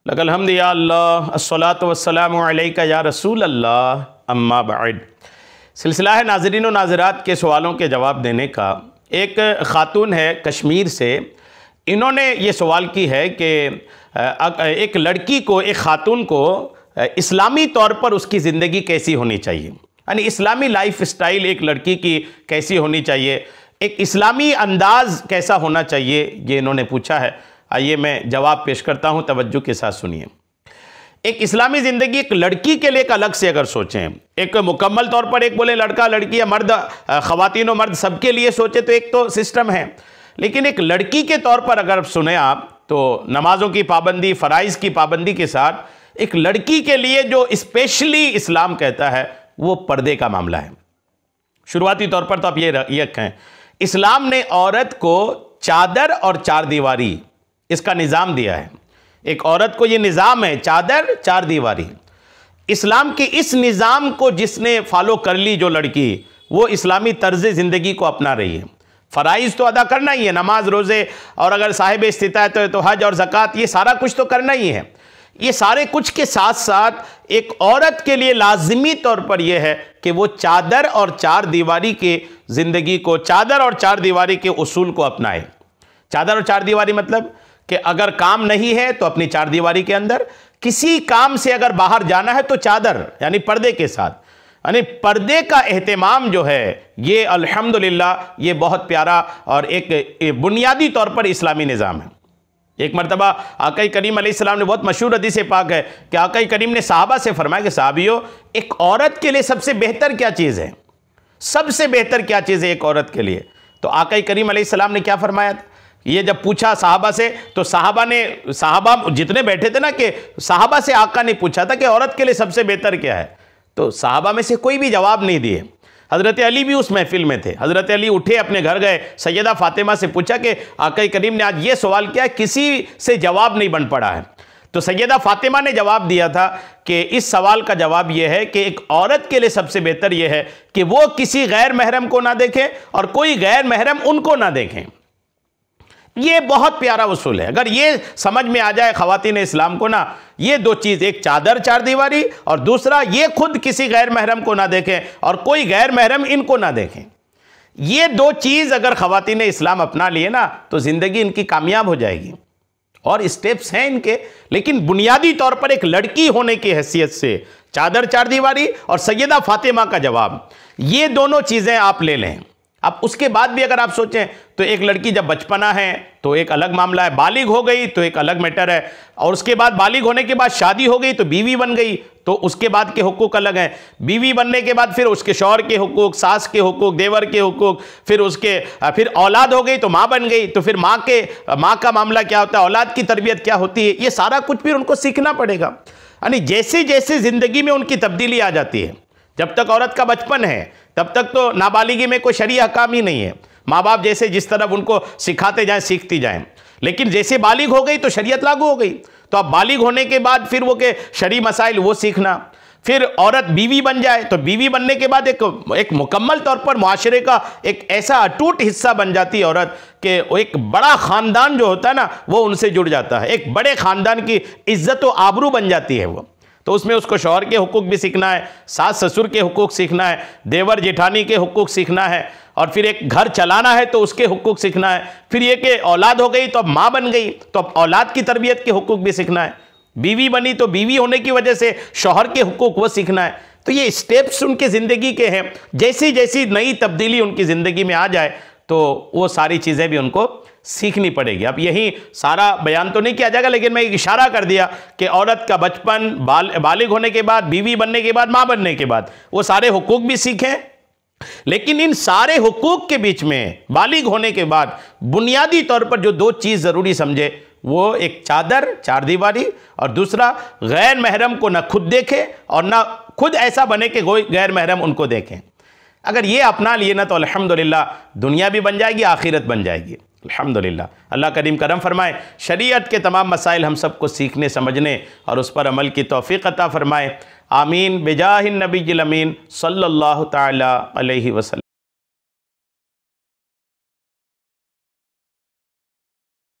لک الحمد یا اللہ الصلاۃ والسلام علیک یا رسول اللہ اما بعد۔ سلسلہ ہے ناظرین و ناظرات کے سوالوں کے جواب دینے کا۔ ایک خاتون ہے کشمیر سے، انہوں نے یہ سوال کی ہے کہ ایک لڑکی کو، ایک خاتون کو اسلامی طور پر اس کی زندگی کیسی ہونی چاہیے، یعنی اسلامی لائف سٹائل ایک لڑکی کی کیسی ہونی چاہیے، ایک اسلامی انداز کیسا ہونا چاہیے، یہ انہوں نے پوچھا ہے۔ آئیے میں جواب پیش کرتا ہوں، توجہ کے ساتھ سنیے۔ ایک اسلامی زندگی ایک لڑکی کے لیے ایک الگ سے اگر سوچیں، ایک مکمل طور پر ایک بولے لڑکا لڑکی یا مرد، خواتین و مرد سب کے لیے سوچے تو ایک تو سسٹم ہے، لیکن ایک لڑکی کے طور پر اگر سنیں آپ تو نمازوں کی پابندی، فرائض کی پابندی کے ساتھ ایک لڑکی کے لیے جو اسپیشلی اسلام کہتا ہے وہ پردے کا معاملہ ہے۔ شروعاتی طور پر تو آپ یہ کہیں، اسلام نے عورت کو چادر اور چار دیواری اس کا نظام دیا ہے۔ ایک عورت کو یہ نظام ہے، چادر چار دیواری۔ اسلام کے اس نظام کو جس نے فالو کر لی جو لڑکی، وہ اسلامی طرز زندگی کو اپنا رہی ہے۔ فرائض تو ادا کرنا ہی ہے، نماز، روزے، اور اگر صاحب استطاعت ہے تو حج اور زکوٰۃ، یہ سارا کچھ تو کرنا ہی ہے۔ یہ سارے کچھ کے ساتھ ساتھ ایک عورت کے لیے لازمی طور پر یہ ہے کہ وہ چادر اور چار دیواری کے زندگی کو، چادر اور چار دیواری کے اصول کو اپنائے۔ چادر اور چار دیواری مطلب کہ اگر کام نہیں ہے تو اپنی چار دیواری کے اندر، کسی کام سے اگر باہر جانا ہے تو چادر یعنی پردے کے ساتھ، یعنی پردے کا اہتمام جو ہے یہ الحمدللہ یہ بہت پیارا اور ایک بنیادی طور پر اسلامی نظام ہے۔ ایک مرتبہ آقا کریم علیہ السلام نے، بہت مشہور حدیث پاک ہے کہ آقا کریم نے صحابہ سے فرمایا کہ صحابیو، ایک عورت کے لیے سب سے بہتر کیا چیز ہے، سب سے بہتر کیا چیز ہے ایک عورت کے لیے؟ تو آقا کریم علیہ السلام نے کیا فرمایا تھا؟ یہ جب پوچھا صحابہ سے تو صحابہ جتنے بیٹھے تھے نا، کہ صحابہ سے آقا نے پوچھا تھا کہ عورت کے لیے سب سے بہتر کیا ہے، تو صحابہ میں سے کوئی بھی جواب نہیں دیے۔ حضرت علی بھی اس محفل میں تھے۔ حضرت علی اٹھے، اپنے گھر گئے، سیدہ فاطمہ سے پوچھا کہ آقا کریم نے آج یہ سوال کیا، کسی سے جواب نہیں بن پڑا ہے۔ تو سیدہ فاطمہ نے جواب دیا تھا کہ اس سوال کا جواب یہ ہے کہ ایک عورت کے لیے سب سے بہتر یہ ہے کہ وہ کسی غیر محرم کو نہ دیکھے اور کوئی غیر محرم ان کو نہ دیکھیں۔ یہ بہت پیارا اصول ہے۔ اگر یہ سمجھ میں آ جائے خواتین اسلام کو نا، یہ دو چیز، ایک چادر چار دیواری اور دوسرا یہ خود کسی غیر محرم کو نہ دیکھیں اور کوئی غیر محرم ان کو نہ دیکھیں، یہ دو چیز اگر خواتین اسلام اپنا لیے نا تو زندگی ان کی کامیاب ہو جائے گی۔ اور اسٹیپس ہیں ان کے، لیکن بنیادی طور پر ایک لڑکی ہونے کی حیثیت سے چادر چار دیواری اور سیدہ فاطمہ کا جواب، یہ دونوں چیزیں آپ لے لیں۔ اب اس کے بعد بھی اگر آپ سوچیں تو ایک لڑکی جب بچپنا ہے تو ایک الگ معاملہ ہے، بالغ ہو گئی تو ایک الگ میٹر ہے، اور اس کے بعد بالغ ہونے کے بعد شادی ہو گئی تو بیوی بن گئی تو اس کے بعد کے حقوق الگ ہیں۔ بیوی بننے کے بعد پھر اس کے شوہر کے حقوق، ساس کے حقوق، دیور کے حقوق، پھر اولاد ہو گئی تو ماں بن گئی، تو پھر ماں کا معاملہ کیا ہوتا ہے، اولاد کی تربیت کیا ہوتی ہے، یہ سارا کچھ پھر ان کو سیکھنا پڑے گا۔ یعنی جیسے جیسے زندگی میں ان کی تبدیلی آ جاتی ہے، جب تک عورت کا بچپن ہے تب تک تو نابالغی میں کوئی شرعی احکام ہی نہیں ہے، ماں باپ جیسے جس طرف ان کو سکھاتے جائیں سیکھتی جائیں، لیکن جیسے بالغ ہو گئی تو شریعت لاگو ہو گئی، تو اب بالغ ہونے کے بعد پھر وہ کہ شرعی مسائل وہ سیکھنا، پھر عورت بیوی بن جائے تو بیوی بننے کے بعد ایک مکمل طور پر معاشرے کا ایک ایسا اٹوٹ حصہ بن جاتی ہے عورت کہ ایک بڑا خاندان جو ہوتا ہے نا وہ ان سے جڑ جاتا ہے، ایک بڑے خاندان کی عزت و آبرو بن جاتی ہے وہ۔ تو اس میں اس کو شوہر کے حقوق بھی سیکھنا ہے، ساس سسر کے حقوق سیکھنا ہے، دیور جیٹھانی کے حقوق سیکھنا ہے، اور پھر ایک گھر چلانا ہے تو اس کے حقوق سیکھنا ہے، پھر یہ کہ اولاد ہو گئی تو اب ماں بن گئی تو اب اولاد کی تربیت کے حقوق بھی سیکھنا ہے، بیوی بنی تو بیوی ہونے کی وجہ سے شوہر کے حقوق وہ سیکھنا ہے۔ تو یہ اسٹیپس ان کے زندگی کے ہیں، جیسی جیسی نئی تبدیلی ان کی زندگی میں آ جائے تو وہ ساری چیزیں بھی ان کو سیکھنی پڑے گی۔ اب یہی سارا بیان تو نہیں کیا جائے گا، لیکن میں ایک اشارہ کر دیا کہ عورت کا بچپن، بالغ ہونے کے بعد، بیوی بننے کے بعد، ماں بننے کے بعد وہ سارے حقوق بھی سیکھیں، لیکن ان سارے حقوق کے بیچ میں بالغ ہونے کے بعد بنیادی طور پر جو دو چیز ضروری سمجھے، وہ ایک چادر چار دیواری اور دوسرا غیر محرم کو نہ خود دیکھے اور نہ خود ایسا بنے کہ غیر محرم ان کو دیکھیں۔ اگر یہ اپنا لیے نا تو الحمدللہ دنیا بھی بن جائے گی، آخرت بن جائے گی الحمدللہ۔ اللہ کریم کرم فرمائے، شریعت کے تمام مسائل ہم سب کو سیکھنے، سمجھنے اور اس پر عمل کی توفیق عطا فرمائے۔ آمین بجاہ النبی الامین صلی اللہ تعالی علیہ وسلم۔